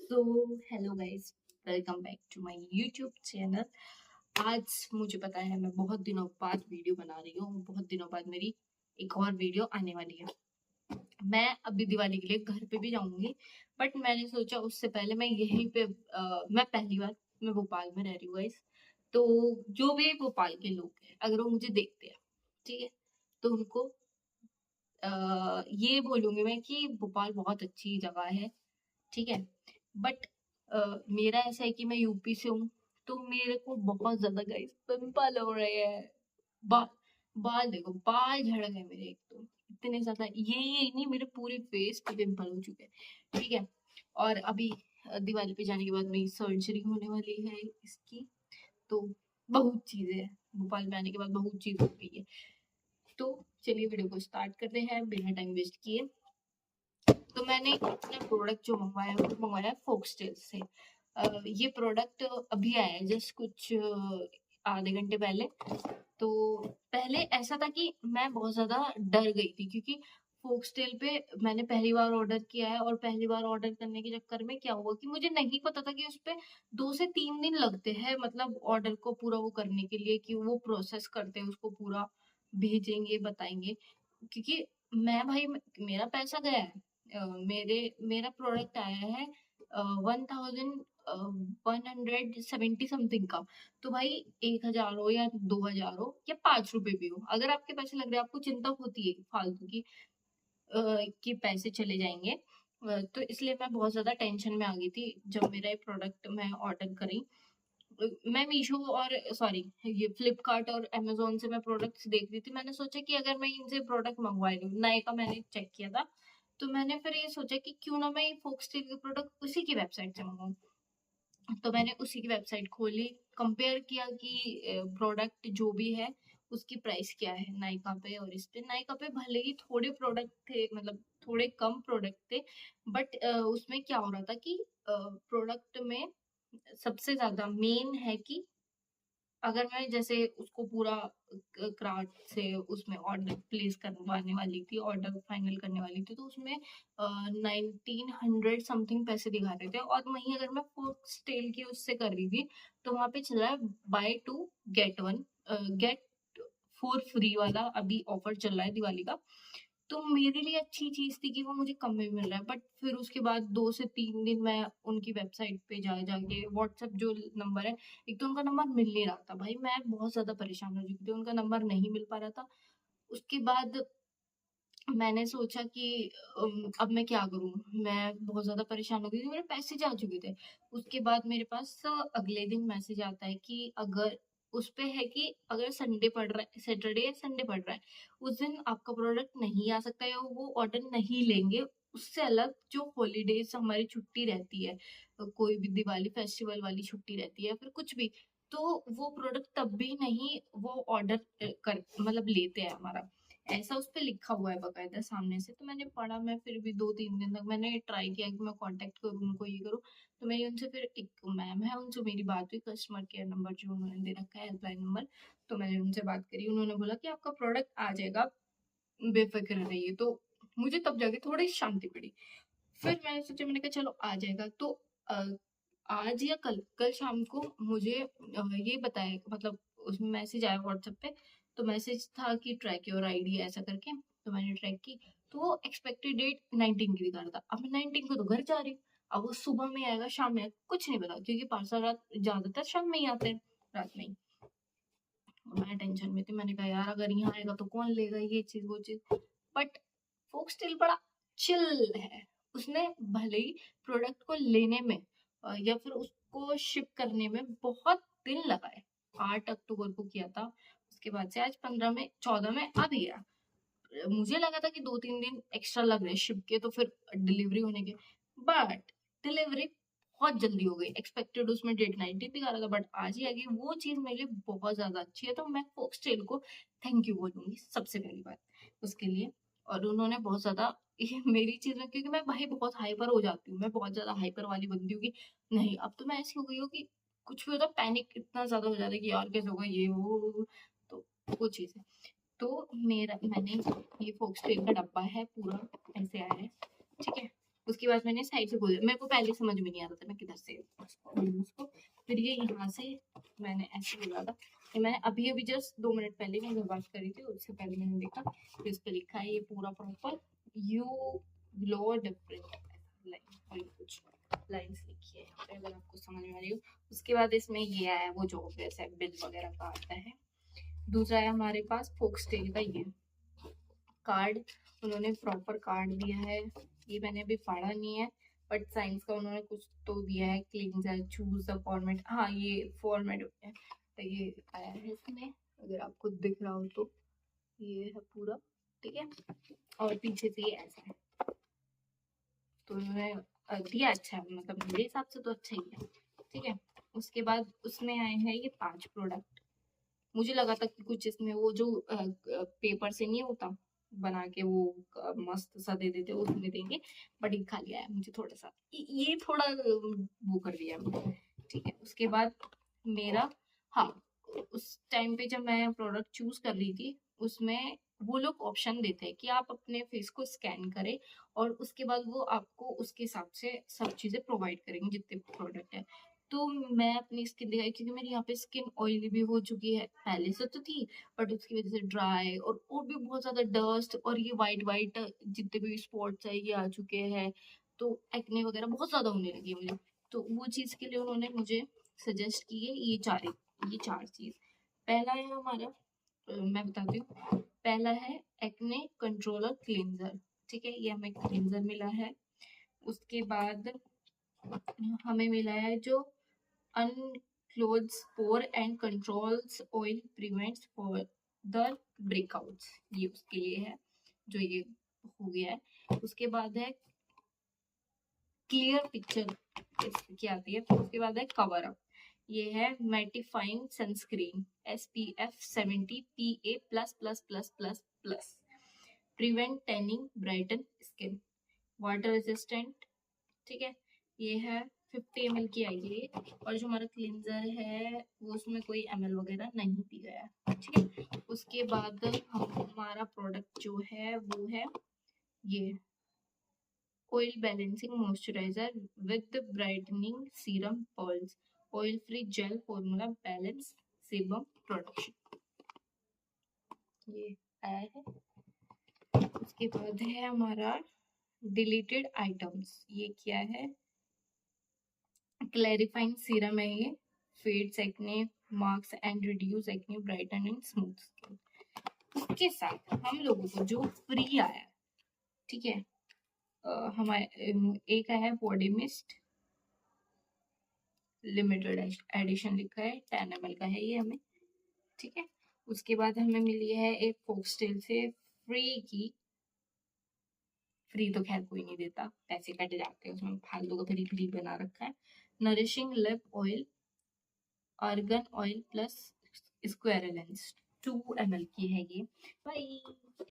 So hello guys, welcome back to my YouTube channel. आज मुझे पता है मैं बहुत दिनों बाद वीडियो बना रही हूँ। बहुत दिनों बाद मेरी एक और वीडियो आने वाली है। मैं अभी दिवाली के लिए घर पे भी जाऊंगी, बट मैंने सोचा उससे पहले मैं यहीं पे मैं पहली बार मैं भोपाल में रह रही हूँ गाइस। तो जो भी भोपाल के लोग हैं, अगर वो मुझे देखते हैं, ठीक है, तो उनको ये बोलूंगी मैं कि भोपाल बहुत अच्छी जगह है, ठीक है। बट मेरा ऐसा है कि मैं यूपी से हूँ, तो मेरे को बहुत ज्यादा गाइस पिंपल हो रहे हैं। बाल बाल देखो, बाल झड़ गए मेरे, एक तो इतने ज्यादा, ये नहीं, मेरे पूरे फेस पे पिंपल हो चुके हैं, ठीक है। और अभी दिवाली पे जाने के बाद मेरी सर्जरी होने वाली है इसकी। तो बहुत चीजें हैं, भोपाल में आने के बाद बहुत चीज हो गई है। तो चलिए वीडियो को स्टार्ट करते हैं बिना टाइम वेस्ट किए। तो मैंने अपना प्रोडक्ट जो मंगवाया वो मंगवाया फोक्सटेल से। ये प्रोडक्ट अभी आया है, जस्ट कुछ आधे घंटे पहले। तो पहले ऐसा था कि मैं बहुत ज्यादा डर गई थी, क्योंकि फोक्सटेल पे मैंने पहली बार ऑर्डर किया है, और पहली बार ऑर्डर करने के चक्कर में क्या हुआ कि मुझे नहीं पता था कि उस पे 2 से 3 दिन लगते हैं, मतलब ऑर्डर को पूरा वो करने के लिए, कि वो प्रोसेस करते हैं उसको पूरा, भेजेंगे बताएंगे। क्योंकि मैं भाई मेरा पैसा गया है। मेरा प्रोडक्ट आया है 1170 समथिंग का। तो भाई 1,000 हो या 2,000 हो या 5 रुपए भी हो, अगर आपके पैसे लग रहे हैं, आपको चिंता होती है फालतू की कि पैसे चले जाएंगे। तो इसलिए मैं बहुत ज्यादा टेंशन में आ गई थी जब मेरा ये प्रोडक्ट मैं ऑर्डर करी। मैं मीशो और सॉरी ये फ्लिपकार्ट और अमेजोन से मैं प्रोडक्ट्स देख रही थी। मैंने सोचा कि अगर मैं इनसे प्रोडक्ट मंगवा रही हूँ, नए का मैंने चेक किया था, तो मैंने फिर ये सोचा कि क्यों ना मैं फोक्सटेल के प्रोडक्ट उसी की वेबसाइट से मंगाऊं। तो मैंने उसी की वेबसाइट खोली, कंपेयर किया कि प्रोडक्ट जो भी है उसकी प्राइस क्या है नायका पे और इस पे। नायका पे भले ही थोड़े प्रोडक्ट थे, मतलब थोड़े कम प्रोडक्ट थे, बट उसमें क्या हो रहा था कि प्रोडक्ट में सबसे ज्यादा मेन है कि अगर मैं जैसे उसको पूरा क्राफ्ट से उसमें ऑर्डर प्लेस करवाने वाली थी, ऑर्डर फाइनल करने वाली थी, तो उसमें 1900 समथिंग पैसे दिखा रहे थे। और वहीं अगर मैं फोक्सटेल की उससे कर रही थी, तो वहां पे चल रहा है बाय 2 गेट 1, गेट 4 फ्री वाला अभी ऑफर चल रहा है दिवाली का। तो मेरे लिए अच्छी चीज थी कि वो मुझे कम में मिल रहा है। बट फिर उसके बाद 2 से 3 दिन मैं उनकी वेबसाइट पे जा जाके, व्हाट्सएप जो नंबर है, एक तो उनका नंबर मिल नहीं रहा था, भाई मैं बहुत ज्यादा परेशान हो चुकी थी, उनका नंबर नहीं मिल पा रहा था। उसके बाद मैंने सोचा कि अब मैं क्या करूं, मैं बहुत ज्यादा परेशान हो गई थी, मेरे पैसे जा चुके थे। उसके बाद मेरे पास अगले दिन मैसेज आता है कि अगर उस पे है कि अगर संडे पड़ रहा है, सैटरडे या संडे पड़ रहा है, उस दिन आपका प्रोडक्ट नहीं आ सकता, या वो ऑर्डर नहीं लेंगे। उससे अलग जो हॉलीडेज हमारी छुट्टी रहती है, कोई भी दिवाली फेस्टिवल वाली छुट्टी रहती है, फिर कुछ भी, तो वो प्रोडक्ट तब भी नहीं वो ऑर्डर कर मतलब लेते हैं हमारा। ऐसा उस पे लिखा हुआ है बकायदा सामने से। तो मैंने पढ़ा, मैं फिर भी 2-3 दिन तक मैंने ट्राई किया कि मैं कांटेक्ट करूँ उनको, ये करूँ। तो मैंने उनसे, फिर एक मैम है उनसे मेरी बात हुई, कस्टमर केयर नंबर जो उन्होंने दे रखा है, हेल्पलाइन नंबर। तो मैंने उनसे बात करी, उन्होंने बोला कि आपका प्रोडक्ट आ जाएगा, बेफिक्र रहिए। तो मुझे तब जाके थोड़ी शांति पड़ी। फिर मैंने सोचा, मैंने कहा चलो आ जाएगा। तो अ, आज या कल कल शाम को मुझे ये बताया, मतलब उसमें मैसेज आया व्हाट्सएप पे। तो मैसेज था कि ट्रैक योर आईडी ऐसा करके। तो मैंने ट्रैक की, तो वो एक्सपेक्टेड डेट 19 की दिखा रहा था। अब मैं 19 को तो घर जा रही हूँ, अब वो सुबह में आएगा शाम में आएगा, कुछ नहीं पता, क्योंकि पार्सल रात ज्यादातर शाम में ही आते हैं, रात में ही। और मैं टेंशन में थी, मैंने कहा यार अगर यहाँ आएगा तो कौन लेगा ये चीज वो चीज। बट फोक स्टिल बड़ा चिल है। उसने भले ही प्रोडक्ट को लेने में या फिर उसको शिप करने में बहुत दिन लगाए। 8 अक्टूबर को किया था, उसके बाद से आज 15 में 14 में आ भी गया। मुझे लगा था कि 2-3 दिन एक्स्ट्रा लग रहे शिप के, तो फिर डिलीवरी होने के, बट डिलीवरी बहुत जल्दी हो गई। एक्सपेक्टेड उसमें डेट 19 दिखा रहा था, बट आज ही आ गई। वो चीज मेरे लिए बहुत ज्यादा अच्छी है, तो मैं फोक्सटेल को थैंक यू बोलूंगी सबसे पहली बात उसके लिए। और उन्होंने बहुत ज्यादा ये मेरी चीज में, क्योंकि मैं भाई बहुत हाइपर हो जाती हूँ, मैं बहुत ज्यादा हाइपर वाली बंदी हूँ कि नहीं, अब तो मैं ऐसी हो गई हूँ कि कुछ भी होता पैनिक इतना ज्यादा हो जाता है कि यार कैसे होगा ये वो। तो वो चीज है। तो मैंने ये फोक्सटेल का डब्बा है पूरा, ऐसे आया है, ठीक है। उसके बाद मैंने साइड से खोल दिया, मेरे को पहले समझ में नहीं आ रहा था मैं किधर से खोलूं उसको। फिर ये यहाँ से मैंने ऐसे बोला था कि मैंने अभी जस्ट 2 मिनट पहले मैं घर बात करी थी, उससे पहले मैंने देखा कि उस पर लिखा है ये पूरा proper you glow different line और कुछ लाइन्स लिखी है यहाँ पे, अगर आपको समझ में आ रही हो। उसके बाद इसमें ये आया वो जो वैसे बिल वगैरह का आता है। दूसरा है हमारे पास फोक्सटेल का ये कार्ड, उन्होंने प्रॉपर कार्ड दिया है, ये मैंने अभी पढ़ा नहीं है बट साइंस का उन्होंने कुछ तो दिया है, क्लींजर चूज द फॉर्मेट, हाँ ये फॉर्मेट है तो ये आया है इसमें, अगर आपको दिख रहा हो तो ये है पूरा, ठीक है। और पीछे से ये ऐसा है, तो उन्होंने दिया अच्छा है, मतलब मेरे हिसाब से तो अच्छा ही है, ठीक है। उसके बाद उसमें आए हैं ये 5 प्रोडक्ट, मुझे लगा था कि कुछ इसमें वो जो पेपर से नहीं होता बना के वो मस्त सा दे देते उसमें देंगे, बट ये खा लिया है मुझे थोड़ा सा, ये थोड़ा वो कर दिया है, ठीक है। उसके बाद मेरा, हाँ उस टाइम पे जब मैं प्रोडक्ट चूज कर रही थी उसमें वो लोग ऑप्शन देते हैं कि आप अपने फेस को स्कैन करें और उसके बाद वो आपको उसके हिसाब से सब चीजें प्रोवाइड करेंगे जितने प्रोडक्ट है। तो मैं अपनी स्किन दिखाई क्योंकि मेरी यहाँ पे स्किन ऑयली भी हो चुकी है, पहले से तो थी बट उसकी वजह से ड्राई और भी बहुत ज्यादा डस्ट और ये वाइट वाइट जितने भी स्पॉट्स है ये आ चुके हैं, तो एक्ने वगैरह बहुत ज्यादा होने लगी है मुझे। तो वो चीज के लिए उन्होंने मुझे सजेस्ट की है ये चार चीज। पहला है हमारा, मैं बताती हूँ, पहला है एक्ने कंट्रोलर क्लींजर, ठीक है, ये हमें क्लींजर मिला है। उसके बाद हमें मिला है जो unclothes pore and controls oil prevents further breakouts, ये उसके लिए है जो ये हो गया है। उसके बाद है क्लियर पिक्चर की आती है, फिर उसके बाद है कवर अप, ये है mattifying sunscreen SPF 70 PA+++++, prevent tanning brighten skin, water resistant, ठीक है। ये है 50 ml की आई है, और जो हमारा क्लींजर है वो उसमें कोई ml वगैरह नहीं दी गया है, ठीक है। उसके बाद हमारा प्रोडक्ट जो है वो है ये oil balancing moisturiser with brightening serum pearls oil free gel formula balance serum production, ये आया है। उसके बाद है हमारा डिलीटेड आइटम्स, ये क्या है, क्लैरिफाइंग सीरम है ये, fades acne marks and reduce acne brighten and smooth skin. उसके साथ हम लोगों को जो फ्री आया, ठीक है, हमारे एक आया है बॉडी मिस्ट लिमिटेड एडिशन लिखा है, 10 ml का है ये हमें, ठीक है। उसके बाद हमें मिली है एक फोक्सटेल से फ्री तो खैर कोई नहीं देता, पैसे कट जाते हैं उसमें, फालतू का फ्री बना रखा है, nourishing lip oil argan oil plus squalane 2 ml की है ये। बाय।